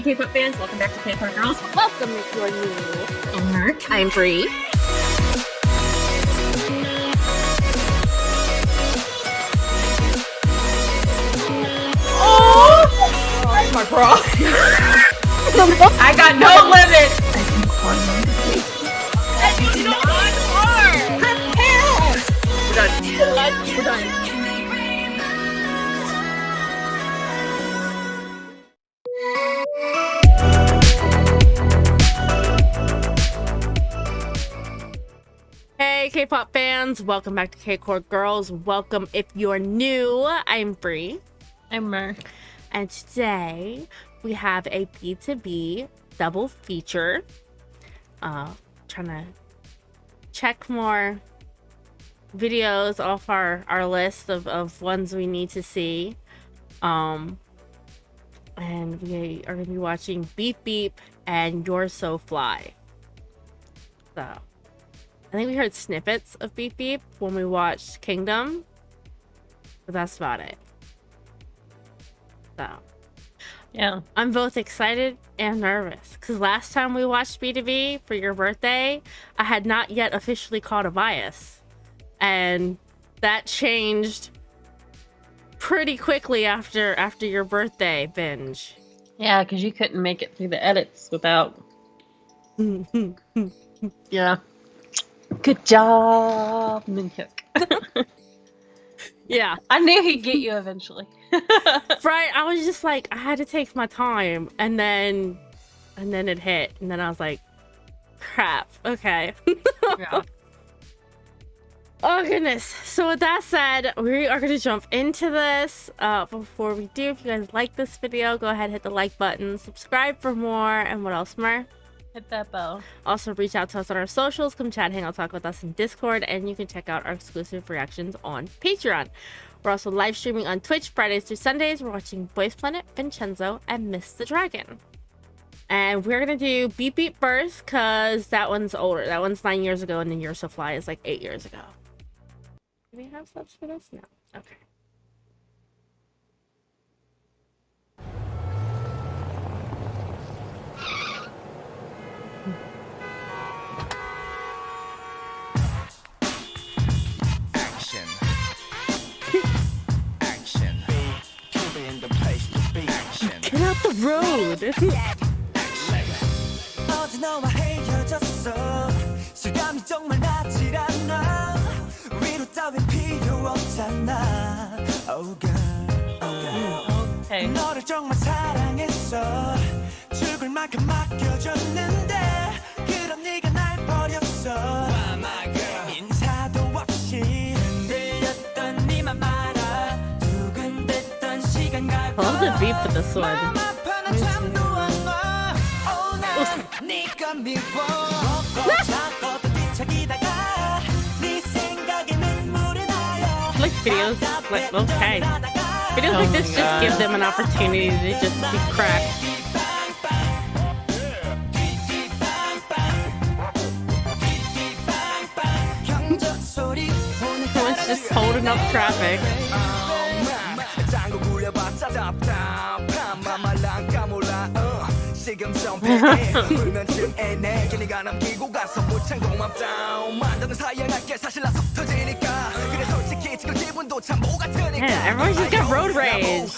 K-pop fans, welcome back to K-pop Girls. Welcome if you're new. I'm Mark. I'm Bree. Oh, my bra. I got no limit. We're done. Hey K-pop fans, welcome back to K-Core Girls. Welcome if you're new. I'm Bree. I'm Mark. And today we have a BTOB double feature. Trying to check more videos off our list of ones we need to see. And we are going to be watching Beep Beep and youresofly. So I think we heard snippets of Beep Beep when we watched Kingdom, but that's about it. So, Yeah. I'm both excited and nervous because last time we watched BTOB for your birthday, I had not yet officially caught a bias, and that changed pretty quickly after your birthday binge. Yeah, because you couldn't make it through the edits without. Yeah. Good job, Minhyuk. Yeah. I knew he'd get you eventually. Right, I was just like, I had to take my time, and then it hit, and then I was like, crap, okay. Yeah. Oh goodness. So with that said, we are going to jump into this. Before we do, if you guys like this video, go ahead, hit the like button, subscribe for more, and what else, Mer? Hit that bell. Also, reach out to us on our socials, come chat, hang out, talk with us in Discord, and you can check out our exclusive reactions on Patreon. We're also live streaming on Twitch Fridays through Sundays. We're watching Boys Planet, Vincenzo, and Miss the Dragon. And we're going to do Beep Beep first, because that one's older. That one's 9 years ago, and then youresofly is like 8 years ago. Do we have subs for this? No. Okay. Action. Action. Be in the place to be. Action. Get out the road! 어제 너와 헤어졌어 실감이 정말 나질 않아 위로 따윈 필요 없잖아 Oh girl, oh girl Okay. 너를 정말 사랑했어 죽을 만큼 맡겨줬는데 그럼 네가 날 버렸어 Why my girl 인사도 없이 흔들렸던 네맘 알아 두근댔던 시간 갈 I love the beep with this one. 아파나 잠도 안 와. 오, 난 네가 미워. 먹고 자고도 뒤척이다가 네 생각에 눈물이 나요. Like videos, like, okay. Videos like this just give them an opportunity to just be cracked. 경적 소리 오늘 Someone's just holding up traffic. 짱구 굴려봤자 답답한 맘말랑 까몰라 시금 점폐해 불면증에 내게 네가 남기고 가서 못참 고맙다 만드는 사양할게 사실 나속 터지니까 그래 솔직히 지금 기분도 참 뭐 같으니까 Yeah, everyone's just got road rage.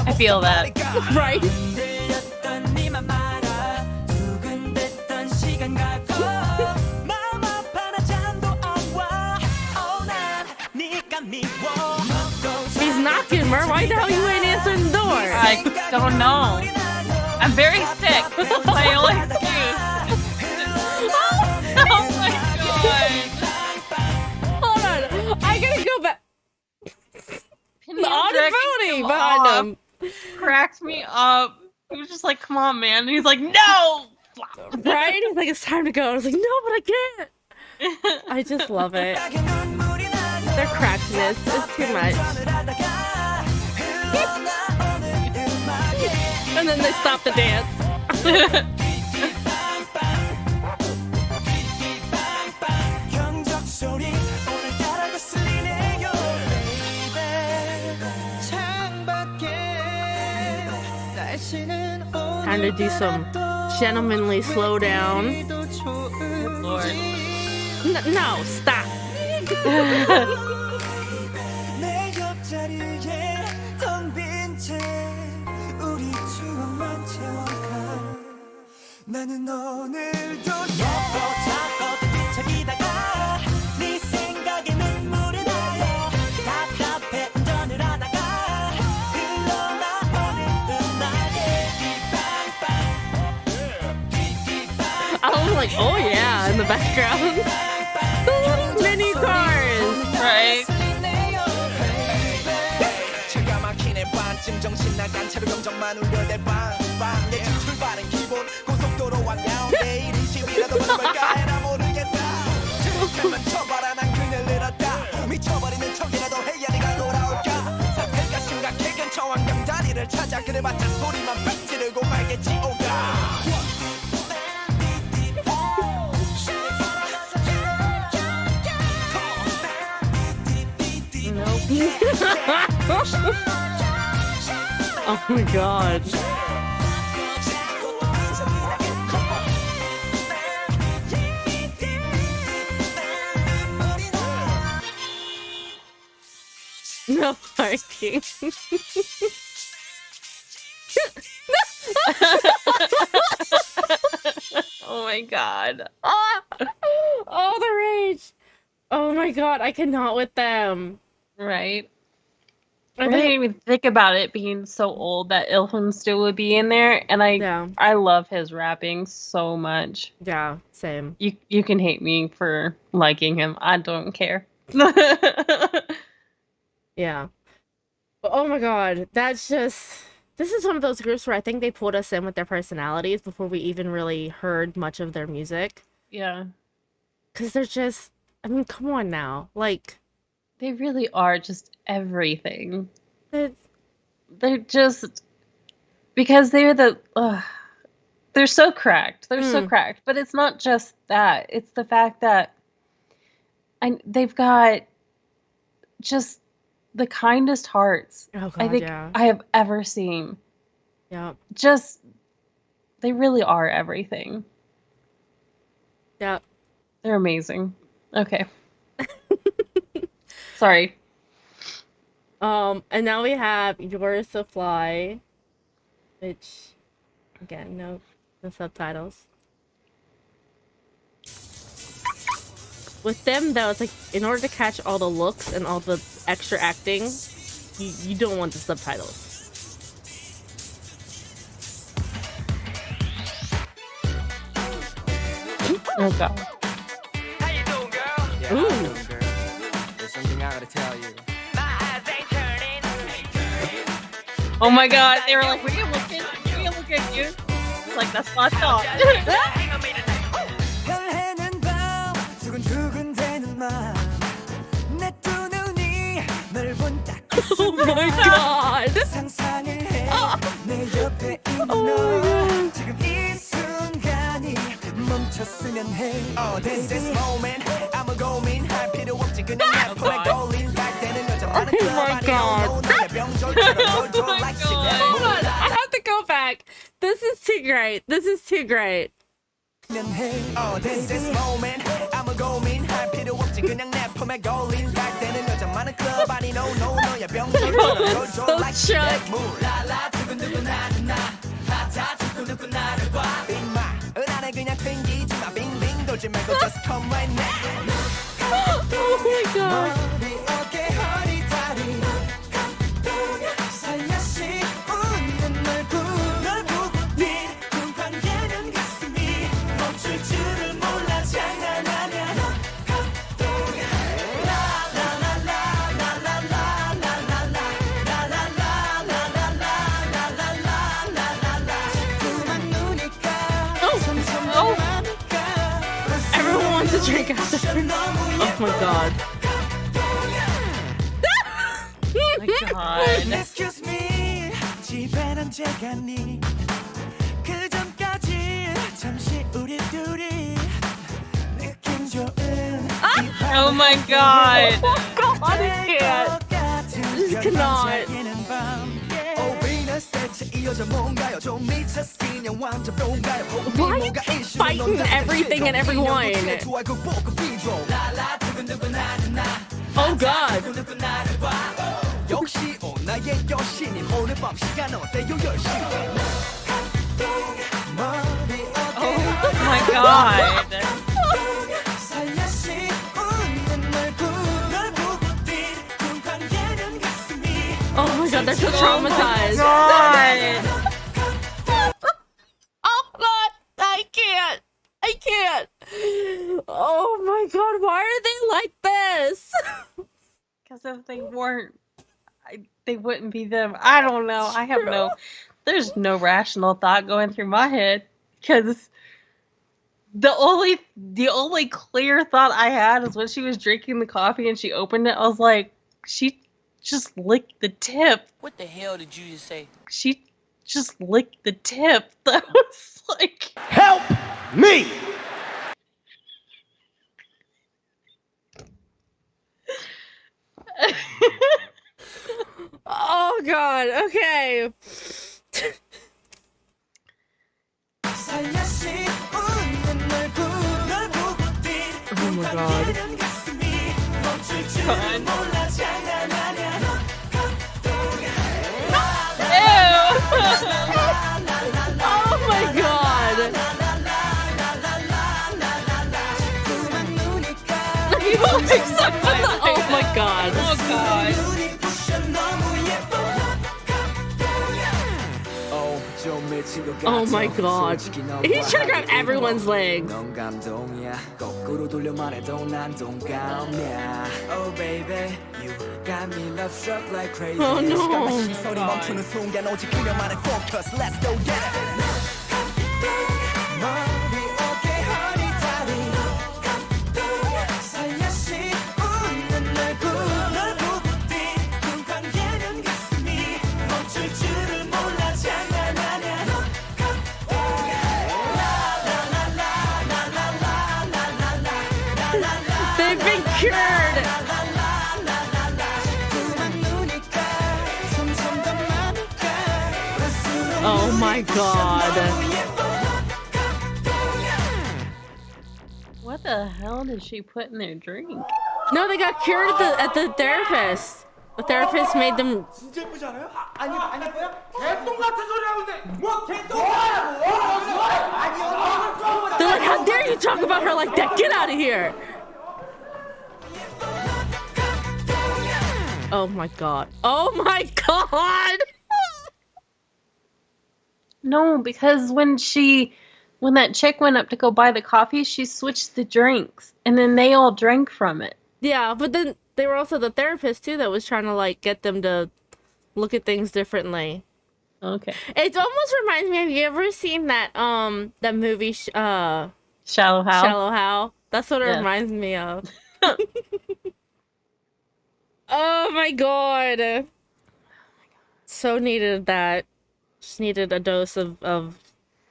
I feel that. Right? 흔들렸던 네맘 알아 두근댔던 시간 갈고 마음 아파나 잠도 안 와 난 네가 미워 He's knocking, Mer. Why the hell you ain't answering the door? I don't know. I'm very sick. That's my only excuse. Oh my god. Hold on. I gotta go back. Penny The and Dragon audibility came behind off. him. Cracked me up. He was just like, come on, man. And he's like, no! Right? He's like, it's time to go. I was like, no, but I can't. I just love it. Their crackness is too much. And then they stop the dance. 경적 소리 오늘따라 거슬리네요 baby 창밖에 Time to do some gentlemanly slow down. Lord. No, stop. 내 옆자리에 텅 빈 채 우리 추억만 채워가 나는 오늘도 예뻐 작고 뒤척이다가 네 생각에 눈물이 나서 답답해 운전을 하다가 흘러나오는 음악에 띠빵빵 I was like, oh yeah, in the background. Mini cars. Right? 차가 막히네 반쯤 정신 나간 차로 경적만 울려댈 빵빵 내 출발은 기본 고속도로 왕가운데 120이라도 걸까 해라 모르겠다 잘만 쳐봐라 난 그늘 잃었다 미쳐버리는 척이라도 해야 네가 돌아올까 사태가 심각해 근처 왕경다리를 찾아 그래봤자 소리만 빽 지르고 말겠지 오가 Oh my god. No parking. Oh my god. Oh, the rage. Oh my god, I cannot with them. Right? I I didn't think, even think about it being so old that Ilham still would be in there, and yeah, I love his rapping so much. yeah, same. You can hate me for liking him. I don't care. Yeah. But oh my god, that's just... This is one of those groups where I think they pulled us in with their personalities before we even really heard much of their music. Yeah. Because they're just... I mean, come on now. Like, They really are just everything. it's... They're just because they're so cracked. They're so cracked. But it's not just that. It's the fact that they've got just the kindest hearts Oh I god, think yeah. I have ever seen. Yeah. Just they really are everything. Yeah. They're amazing. Okay. Sorry. And now we have youresofly, which, again, no subtitles. With them, though, it's like, in order to catch all the looks and all the extra acting, you don't want the subtitles. Oh god. How you doing, girl? Yeah, Ooh. how you doing, girl? There's something I gotta tell you. My eyes ain't turning. Oh my god. They were like, we can look at you. Like that's what I thought. 별해는 밤 두근두근대는 맘 내 두 눈이 널 본다 Oh my god! 상상을 해내 옆에 있는 Oh my 너 god. 지금 이 순간이 멈췄으면 해 Oh this is moment 아무 고민할 필요 없지 그냥 내 폰에 걸린 발대는 여자 많은 Oh my god. 너의 병졸처럼 졸졸 like shit Hold on, I have to go back. This is too great. This is too great. Oh, this is moment 아무 고민할 필요 없지 그냥 내 폼에 걸린 발대는 여자 많은 클럽 아니 no no 너의 병졸처럼 졸졸 like shit 몰라라 두근두근 나는 나 하자 두근두근 나를 봐 빙마 은하에 그냥 튕기지마 빙빙 돌지 말고 just come right now Oh my god. 머리 어깨 허리 다리 살며시 웃는 널 보고 네 눈판개는 가슴이 멈출 줄을 몰라 장난하냐 자꾸만 눈이 가 점점 더 많을까 Everyone wants to drink after. Oh my god. Oh my god. Excuse me 집엔 언제 갔니 그 전까지 잠시 우리 둘이 느낌 좋은 Oh my god. I can't. This cannot. Oh Venus 대체 이 Why you keep fighting everything and everyone? Oh God. Oh my God. Oh my God, they're so traumatized. God. Oh God, I can't. I can't. Oh my God, why are they like this? Because if they weren't, they wouldn't be them. I don't know. I have no. There's no rational thought going through my head. Because the only clear thought I had is when she was drinking the coffee and she opened it. I was like, she just licked the tip. What the hell did you just say? She just licked the tip. That was like, Help me! Oh God, okay. Oh my God. Oh my God. Oh my God. oh God. Oh my God. He's trying to grab everyone's legs. Oh baby, you got me love struck like crazy. Oh no. 시선이 멈추는 순간 오직 그녀만의 focus. Let's go get it. 머리 어깨 허리 다리 살며시 웃는 널 부디 눈 감기는 가슴이 멈출 줄을 몰라 장난하냐. They've been cured. Oh my God. What the hell did she put in their drink? No, they got cured at the therapist. The therapist made them. 진짜 예쁘지 않아요? 아니 아니고요? 개똥 같은 소리 하는데 뭐 개똥? They're like, how dare you talk about her like that? Get out of here. Oh my God. Oh my God. No, because when that chick went up to go buy the coffee, she switched the drinks, and then they all drank from it. Yeah, but then they were also the therapist too that was trying to like get them to look at things differently. Okay. It almost reminds me. Have you ever seen that that movie Shallow Hal. Shallow Hal? That's what it Yeah. reminds me of. Oh my God. So needed that. Just needed a dose of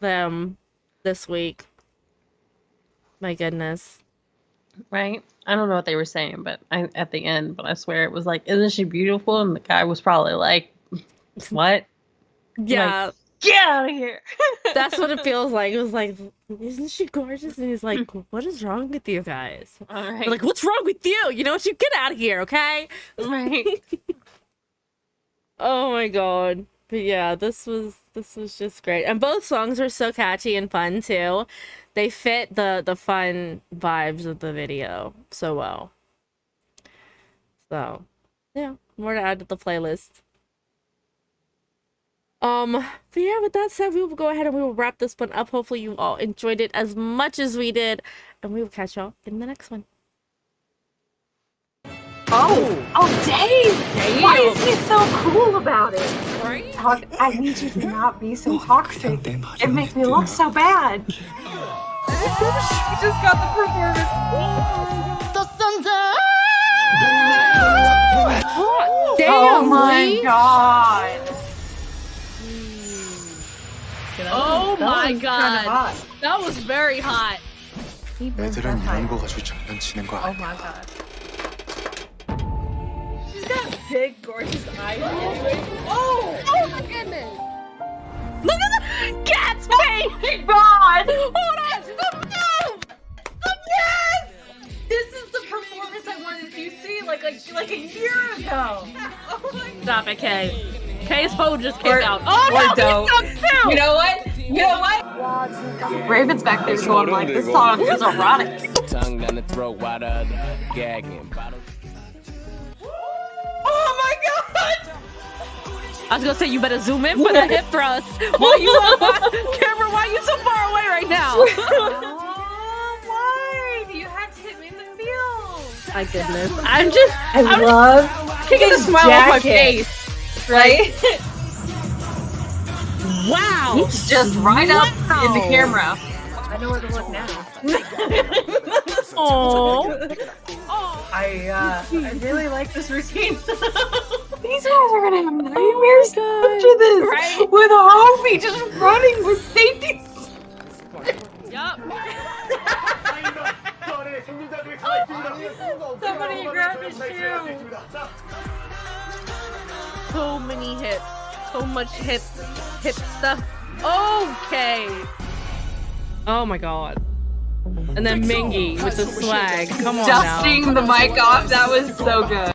them this week. My goodness. Right? I don't know what they were saying, but at the end, but I swear it was like, isn't she beautiful? And the guy was probably like, what? Yeah. Like, get out of here. That's what it feels like. It was like, isn't she gorgeous? And he's like, what is wrong with you guys? All right. They're like, what's wrong with you? You know what? You get out of here, okay? Right. Oh my God. But yeah, this was just great. And both songs are so catchy and fun too. They fit the fun vibes of the video so well. So yeah, more to add to the playlist. But yeah, with that said, we will go ahead and we will wrap this one up. Hopefully you all enjoyed it as much as we did. And we will catch y'all in the next one. Oh, Dave! Why is he so cool about it? Right? I need you to not be so toxic. It makes me look so bad. We just got the performance. Damn, Oh my Lee. God! Oh my Kinda God. hot. That was very hot. 애들은 이런 거 가지고 장난치는 거 Oh 아니야. my God. She's got big, gorgeous eyes. Oh my goodness. my god! Hold on! Yes! This is the performance I wanted to see like a year ago. Oh my Stop it, Kay. Kay's phone just kicked out. Oh or no, don't. he's stuck too! You know what? You know what? Raven's back there going like, this song is erotic. Tongue down the throat while the other gagging. Oh my god! I was gonna say you better zoom in for the hip thrust. Why you camera? Why you so far away right now? Oh, why? You had to hit me in the feels. My goodness, I'm love kicking a smile off my face. Right? Wow, He's just right up in the camera. I know where to look now. Oh, I really like this routine. These guys are gonna have nightmares after this. Right? With a homie just running with safety. yup. Somebody grab his shoe. So many hips, so much hip stuff. Okay. Oh my god. And then Mingy with the swag. Come on now. Dusting the mic off. That was so good.